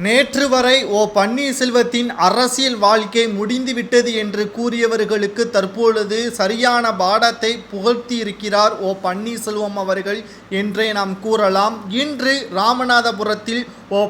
நேற்று வரை பன்னீர்செல்வத்தின் அரசியல் வாழ்க்கை முடிந்துவிட்டது என்று கூறியவர்களுக்கு தற்பொழுது சரியான பாடத்தை புகழ்த்தியிருக்கிறார் பன்னீர்செல்வம் அவர்கள் என்றே நாம் கூறலாம். இன்று ராமநாதபுரத்தில்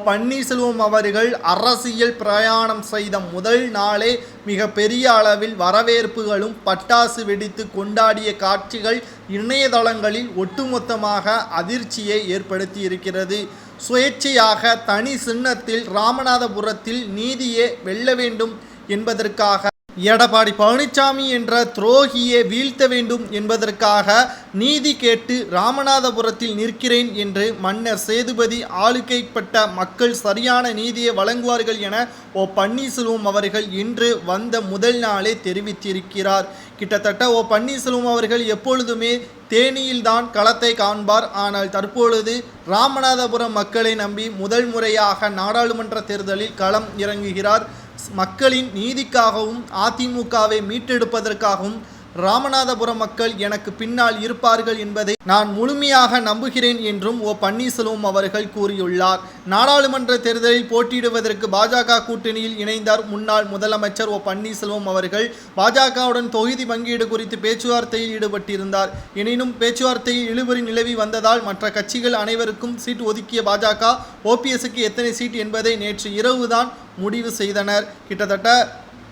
பன்னீர்செல்வம் அவர்கள் அரசியல் பிரயாணம் செய்த முதல் நாளே மிக பெரிய அளவில் வரவேற்புகளும் பட்டாசு வெடித்து கொண்டாடிய காட்சிகள் இணையதளங்களில் ஒட்டுமொத்தமாக அதிர்ச்சியை ஏற்படுத்தி இருக்கிறது. சுயேட்சையாக தனி சின்னத்தில் ராமநாதபுரத்தில் நீதியே வெல்ல வேண்டும் என்பதற்காக எடப்பாடி பழனிசாமி என்ற துரோகியை வீழ்த்த வேண்டும் என்பதற்காக நீதி கேட்டு ராமநாதபுரத்தில் நிற்கிறேன் என்று மன்னர் சேதுபதி ஆளுகைப்பட்ட மக்கள் சரியான நீதியை வழங்குவார்கள் என பன்னீர்செல்வம் அவர்கள் இன்று வந்த முதல் நாளே தெரிவித்திருக்கிறார். கிட்டத்தட்ட பன்னீர்செல்வம் அவர்கள் எப்பொழுதுமே தேனியில்தான் களத்தை காண்பார். ஆனால் தற்பொழுது ராமநாதபுரம் மக்களை நம்பி முதல் முறையாக நாடாளுமன்ற தேர்தலில் களம் இறங்குகிறார். மக்களின் நீதிக்காகவும் அதிமுகவை மீட்டெடுப்பதற்காகவும் ராமநாதபுரம் மக்கள் எனக்கு பின்னால் இருப்பார்கள் என்பதை நான் முழுமையாக நம்புகிறேன் என்றும் பன்னீர்செல்வம் அவர்கள் கூறியுள்ளார். நாடாளுமன்ற தேர்தலில் போட்டியிடுவதற்கு பாஜக கூட்டணியில் இணைந்தார் முன்னாள் முதலமைச்சர் பன்னீர்செல்வம் அவர்கள். பாஜகவுடன் தொகுதி பங்கீடு குறித்து பேச்சுவார்த்தையில் ஈடுபட்டிருந்தார். எனினும் பேச்சுவார்த்தையில் இழுபறி நிலவி வந்ததால் மற்ற கட்சிகள் அனைவருக்கும் சீட் ஒதுக்கிய பாஜக ஓபிஎஸ்க்கு எத்தனை சீட் என்பதை நேற்று இரவுதான் முடிவு செய்தனர். கிட்டத்தட்ட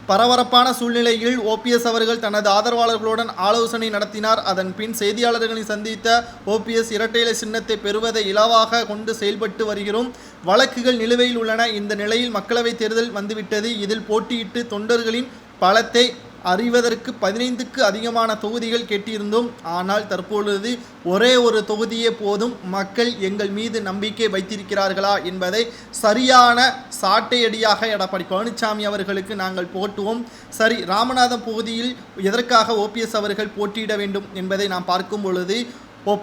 பரபரப்பான சூழ்நிலையில் ஓபிஎஸ் அவர்கள் தனது ஆதரவாளர்களுடன் ஆலோசனை நடத்தினார். அதன் பின் செய்தியாளர்களை சந்தித்த ஓபிஎஸ் இரட்டை இலை சின்னத்தை பெறுவதை இலவாக கொண்டு செயல்பட்டு வருகிறோம். வழக்குகள் நிலுவையில் உள்ளன. இந்த நிலையில் மக்களவைத் தேர்தல் வந்துவிட்டது. இதில் போட்டியிட்டு தொண்டர்களின் பலத்தை அறிவதற்கு 15க்கு அதிகமான தொகுதிகள் கேட்டிருந்தோம். ஆனால் தற்பொழுது ஒரே ஒரு தொகுதியே போதும். மக்கள் எங்கள் மீது நம்பிக்கை வைத்திருக்கிறார்களா என்பதை சரியான சாட்டையடியாக எடப்பாடி பழனிசாமி அவர்களுக்கு நாங்கள் போட்டுவோம். சரி, ராமநாதம் பகுதியில் எதற்காக ஓபிஎஸ் அவர்கள் போட்டியிட வேண்டும் என்பதை நாம் பார்க்கும் பொழுது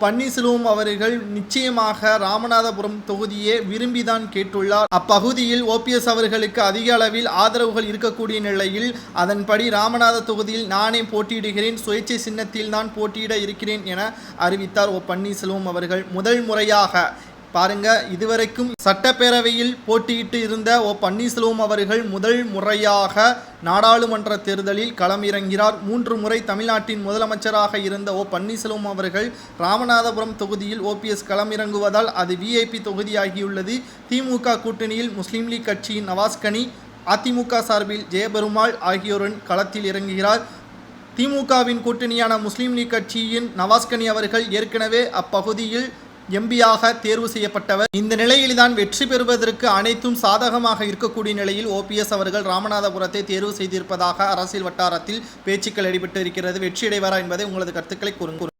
பன்னீர்செல்வம் அவர்கள் நிச்சயமாக ராமநாதபுரம் தொகுதியை விரும்பிதான் கேட்டுள்ளார். அப்பகுதியில் ஓபிஎஸ் அவர்களுக்கு அதிக அளவில் ஆதரவுகள் இருக்கக்கூடிய நிலையில் அதன்படி ராமநாத தொகுதியில் நானே போட்டியிடுகிறேன், சுயேட்சை சின்னத்தில் தான் போட்டியிட இருக்கிறேன் என அறிவித்தார் பன்னீர்செல்வம் அவர்கள். முதல் முறையாக பாருங்க, இதுவரைக்கும் சட்டப்பேரவையில் போட்டியிட்டு இருந்த பன்னீர்செல்வம் அவர்கள் முதல் முறையாக நாடாளுமன்ற தேர்தலில் களமிறங்கிறார். 3 முறை தமிழ்நாட்டின் முதலமைச்சராக இருந்த பன்னீர்செல்வம் அவர்கள் ராமநாதபுரம் தொகுதியில் ஓபிஎஸ் களமிறங்குவதால் அது விஐபி தொகுதியாகியுள்ளது. திமுக கூட்டணியில் முஸ்லீம் லீக் கட்சியின் நவாஸ்கனி, அதிமுக சார்பில் ஜெயபெருமாள் ஆகியோருடன் களத்தில் இறங்குகிறார். திமுகவின் கூட்டணியான முஸ்லீம் லீக் கட்சியின் நவாஸ்கனி அவர்கள் ஏற்கனவே அப்பகுதியில் எம்பியாக தேர்வு செய்யப்பட்டவர். இந்த நிலையில்தான் வெற்றி பெறுவதற்கு அனைத்தும் சாதகமாக இருக்கக்கூடிய நிலையில் ஓபிஎஸ் அவர்கள் ராமநாதபுரத்தை தேர்வு செய்திருப்பதாக அரசியல் வட்டாரத்தில் பேச்சுக்கள் அடிபட்டு இருக்கிறது. வெற்றியடைவாரா என்பதை உங்களது கருத்துக்களை கூறுங்கள்.